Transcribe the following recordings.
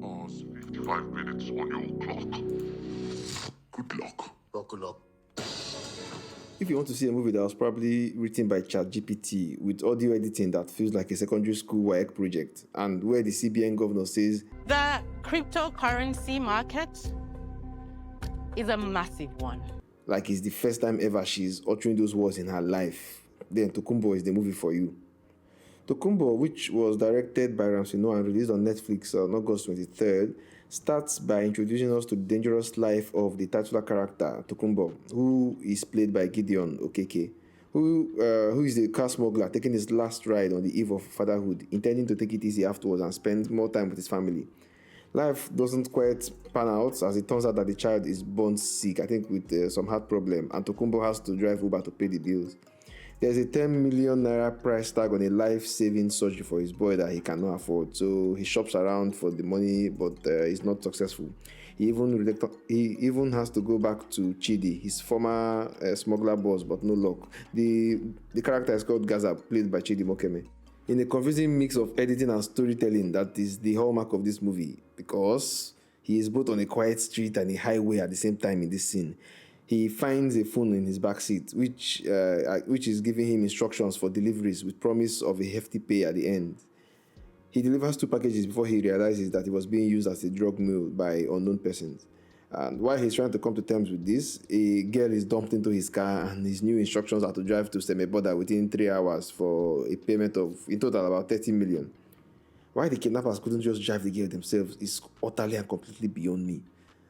hours, 55 minutes on your clock. Good luck. Good luck. If you want to see a movie that was probably written by ChatGPT with audio editing that feels like a secondary school WAEC project, and where the CBN governor says, the cryptocurrency market is a massive one. Like it's the first time ever she's uttering those words in her life, then Tokunbo is the movie for you. Tokunbo, which was directed by Ramsey Nouah and released on Netflix on August 23rd, starts by introducing us to the dangerous life of the titular character, Tokunbo, who is played by Gideon Okeke, who is the car smuggler taking his last ride on the eve of fatherhood, intending to take it easy afterwards and spend more time with his family. Life doesn't quite pan out, as it turns out that the child is born sick, I think with some heart problem, and Tokunbo has to drive Uber to pay the bills. There's a 10 million naira price tag on a life-saving surgery for his boy that he cannot afford, so he shops around for the money, but he's not successful. He even has to go back to Chidi, his former smuggler boss, but no luck. The character is called Gaza, played by Chidi Mokeme. In a confusing mix of editing and storytelling that is the hallmark of this movie, because he is both on a quiet street and a highway at the same time in this scene. He finds a phone in his backseat, which is giving him instructions for deliveries with promise of a hefty pay at the end. He delivers 2 packages before he realizes that it was being used as a drug mule by unknown persons. And while he's trying to come to terms with this, a girl is dumped into his car, and his new instructions are to drive to Semeboda within 3 hours for a payment of, in total, about 30 million. Why the kidnappers couldn't just drive the girl themselves is utterly and completely beyond me.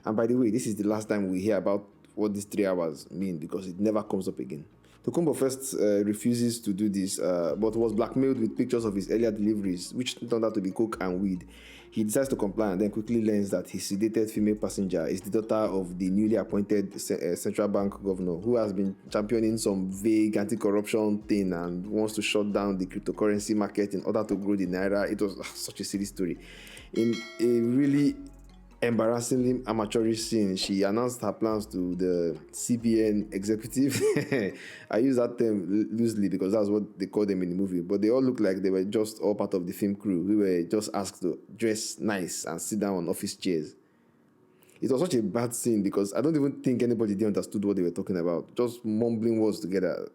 And by the way, this is the last time we hear about what these 3 hours mean, because it never comes up again. Tokunbo first refuses to do this, but was blackmailed with pictures of his earlier deliveries, which turned out to be coke and weed. He decides to comply and then quickly learns that his sedated female passenger is the daughter of the newly appointed central bank governor, who has been championing some vague anti-corruption thing and wants to shut down the cryptocurrency market in order to grow the naira. It was such a silly story. In a really embarrassingly amateurish scene, she announced her plans to the CBN executive. I use that term loosely because that's what they call them in the movie, but they all look like they were just all part of the film crew who were just asked to dress nice and sit down on office chairs. It was such a bad scene because I don't even think anybody there understood what they were talking about, just mumbling words together.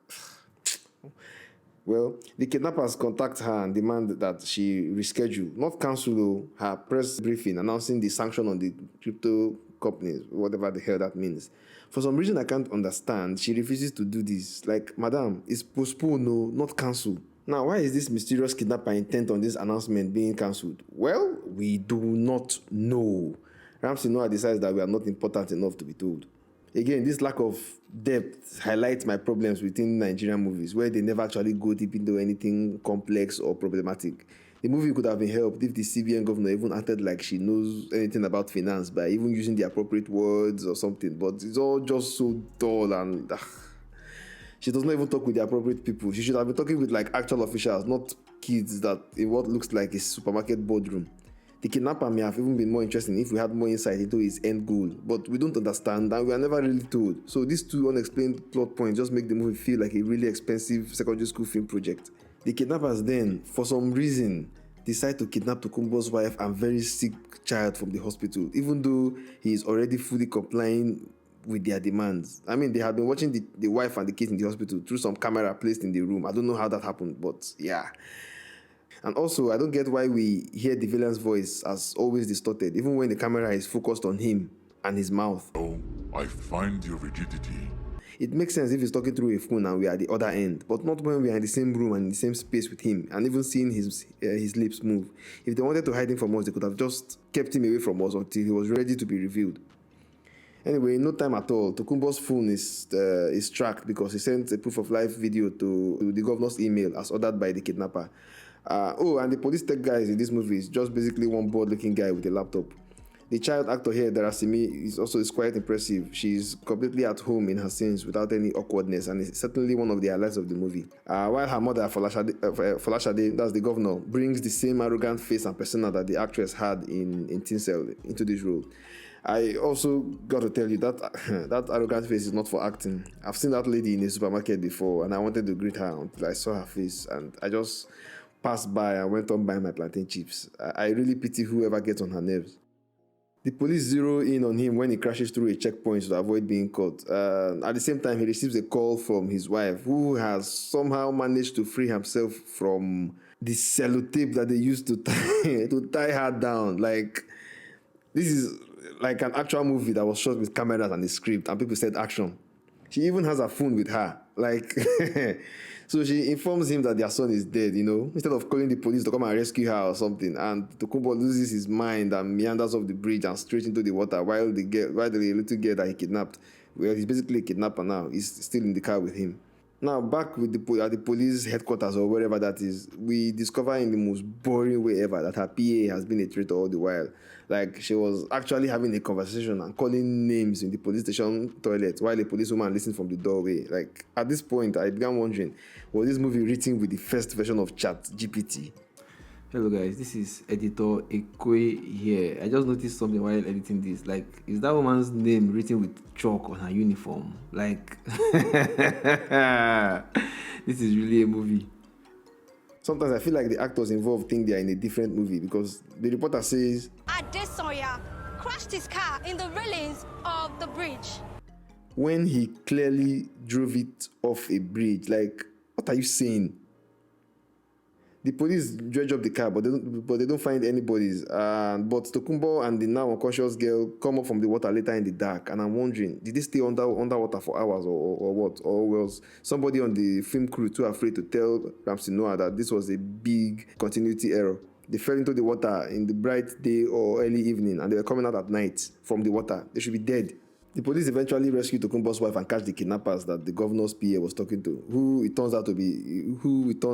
Well, the kidnappers contact her and demand that she reschedule, not cancel, her press briefing announcing the sanction on the crypto companies, whatever the hell that means. For some reason I can't understand, she refuses to do this. Like, madam, it's postpone, no, not cancel. Now, why is this mysterious kidnapper intent on this announcement being cancelled? Well, we do not know. Ramsey Nouah decides that we are not important enough to be told. Again, this lack of depth highlights my problems within Nigerian movies, where they never actually go deep into anything complex or problematic. The movie could have been helped if the CBN governor even acted like she knows anything about finance by even using the appropriate words or something, but it's all just so dull and she does not even talk with the appropriate people. She should have been talking with like actual officials, not kids that in what looks like a supermarket boardroom. The kidnapper may have even been more interesting if we had more insight into his end goal, but we don't understand and we are never really told. So these 2 unexplained plot points just make the movie feel like a really expensive secondary school film project. The kidnappers then, for some reason, decide to kidnap Tokunbo's wife and very sick child from the hospital, even though he is already fully complying with their demands. I mean, they had been watching the wife and the kids in the hospital through some camera placed in the room. I don't know how that happened, but yeah. And also, I don't get why we hear the villain's voice as always distorted, even when the camera is focused on him and his mouth. Oh, I find your rigidity. It makes sense if he's talking through a phone and we are at the other end, but not when we are in the same room and in the same space with him, and even seeing his lips move. If they wanted to hide him from us, they could have just kept him away from us until he was ready to be revealed. Anyway, in no time at all, Tokunbo's phone is tracked because he sent a proof of life video to the governor's email as ordered by the kidnapper. And the police tech guys in this movie is just basically one bored-looking guy with a laptop. The child actor here, Darasimi, is quite impressive. She's completely at home in her scenes without any awkwardness, and is certainly one of the highlights of the movie. While her mother, Folashade, that's the governor, brings the same arrogant face and persona that the actress had in Teen Cell into this role. I also got to tell you that that arrogant face is not for acting. I've seen that lady in a supermarket before, and I wanted to greet her until I saw her face, and I just passed by and went on buying my plantain chips. I really pity whoever gets on her nerves. The police zero in on him when he crashes through a checkpoint to avoid being caught. At the same time, he receives a call from his wife, who has somehow managed to free himself from the sellotape that they used to tie her down. Like, this is like an actual movie that was shot with cameras and a script, and people said action. She even has a phone with her. Like, so she informs him that their son is dead, instead of calling the police to come and rescue her or something. And Tokunbo loses his mind and meanders off the bridge and straight into the water while the little girl that he kidnapped, well, he's basically a kidnapper now, is still in the car with him. Now, back with at the police headquarters or wherever that is, we discover in the most boring way ever that her PA has been a traitor all the while. Like, she was actually having a conversation and calling names in the police station toilet while a policewoman listened from the doorway. Like, at this point, I began wondering, was this movie written with the first version of ChatGPT? Hello guys, this is Editor Ekwe here. I just noticed something while editing this. Like, is that woman's name written with chalk on her uniform? Like, this is really a movie. Sometimes I feel like the actors involved think they are in a different movie because the reporter says, Adesoya crashed his car in the railings of the bridge. When he clearly drove it off a bridge. Like, what are you saying? The police dredge up the car, but they don't find anybody's. But Tokunbo and the now unconscious girl come up from the water later in the dark, and I'm wondering, did they stay underwater for hours or what? Or was somebody on the film crew too afraid to tell Ramsey Nouah that this was a big continuity error? They fell into the water in the bright day or early evening, and they were coming out at night from the water. They should be dead. The police eventually rescue Tokunbo's wife and catch the kidnappers that the governor's PA was talking to, who it turns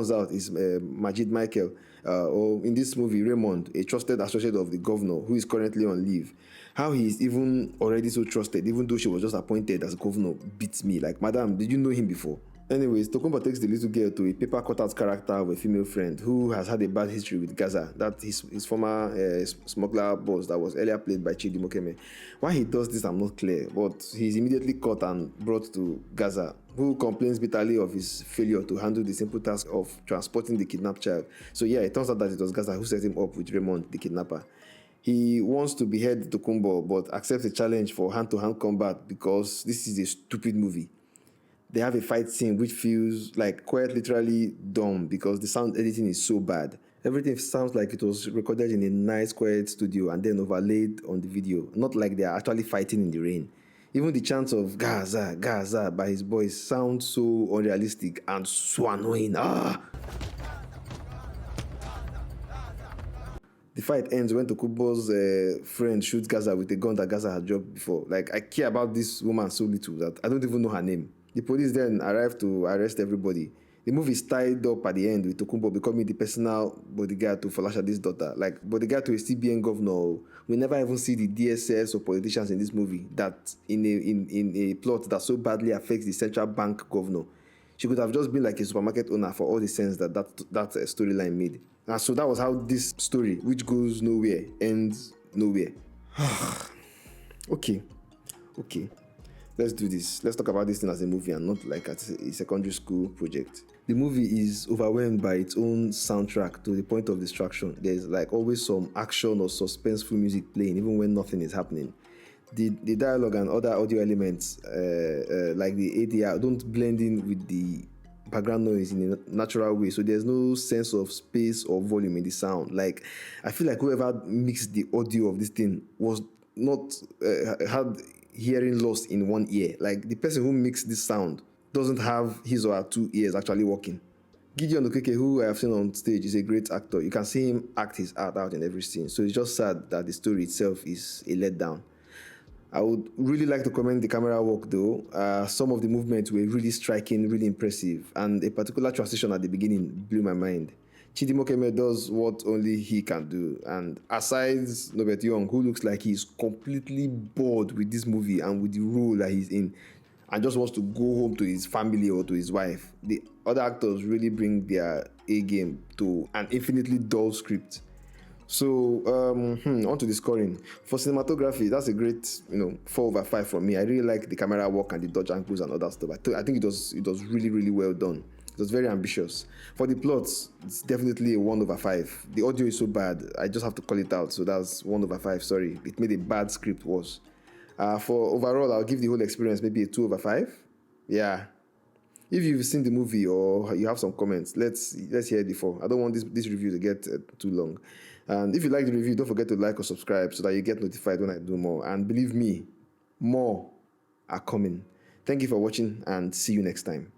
out is Majid Michael, or in this movie, Raymond, a trusted associate of the governor who is currently on leave. How he is even already so trusted, even though she was just appointed as governor, beats me. Like, madam, did you know him before? Anyways, Tokunbo takes the little girl to a paper cutout character of a female friend who has had a bad history with Gaza, that his former smuggler boss that was earlier played by Chidi Mokeme. Why he does this, I'm not clear, but he's immediately caught and brought to Gaza, who complains bitterly of his failure to handle the simple task of transporting the kidnapped child. So yeah, it turns out that it was Gaza who set him up with Raymond, the kidnapper. He wants to behead Tokunbo, but accepts a challenge for hand-to-hand combat because this is a stupid movie. They have a fight scene which feels like quite literally dumb because the sound editing is so bad. Everything sounds like it was recorded in a nice quiet studio and then overlaid on the video, not like they are actually fighting in the rain. Even the chants of Gaza, Gaza by his boys sound so unrealistic and so annoying. The fight ends when Tokunbo's friend shoots Gaza with a gun that Gaza had dropped before. Like, I care about this woman so little that I don't even know her name. The police then arrive to arrest everybody. The movie is tied up at the end with Tokunbo becoming the personal bodyguard to Folashadi's daughter. Like, bodyguard to a CBN governor. We never even see the DSS or politicians in this movie that in a plot that so badly affects the central bank governor. She could have just been like a supermarket owner for all the sense that storyline made. And so that was how this story, which goes nowhere, ends nowhere. Okay. Let's do this. Let's talk about this thing as a movie and not like as a secondary school project. The movie is overwhelmed by its own soundtrack to the point of distraction. There's like always some action or suspenseful music playing even when nothing is happening. The dialogue and other audio elements like the ADR don't blend in with the background noise in a natural way, so there's no sense of space or volume in the sound. Like, I feel like whoever mixed the audio of this thing was not had hearing loss in one ear. Like, the person who mixed this sound doesn't have his or her two ears actually working. Gideon Okeke, who I have seen on stage, is a great actor. You can see him act his art out in every scene. So it's just sad that the story itself is a letdown. I would really like to commend the camera work though. Some of the movements were really striking, really impressive, and a particular transition at the beginning blew my mind. Chidi Mokeme does what only he can do, and aside Nobet Young, who looks like he's completely bored with this movie and with the role that he's in, and just wants to go home to his family or to his wife, the other actors really bring their A game to an infinitely dull script. So, on to the scoring. For cinematography, that's a great, 4/5 from me. I really like the camera work and the dodge angles and other stuff. I think it was really, really well done. It was very ambitious. For the plots, it's definitely a 1/5. The audio is so bad, I just have to call it out. So that's 1/5. Sorry, it made a bad script worse. For overall, I'll give the whole experience maybe a 2/5. Yeah. If you've seen the movie or you have some comments, let's hear it before. I don't want this review to get too long. And if you like the review, don't forget to like or subscribe so that you get notified when I do more. And believe me, more are coming. Thank you for watching and see you next time.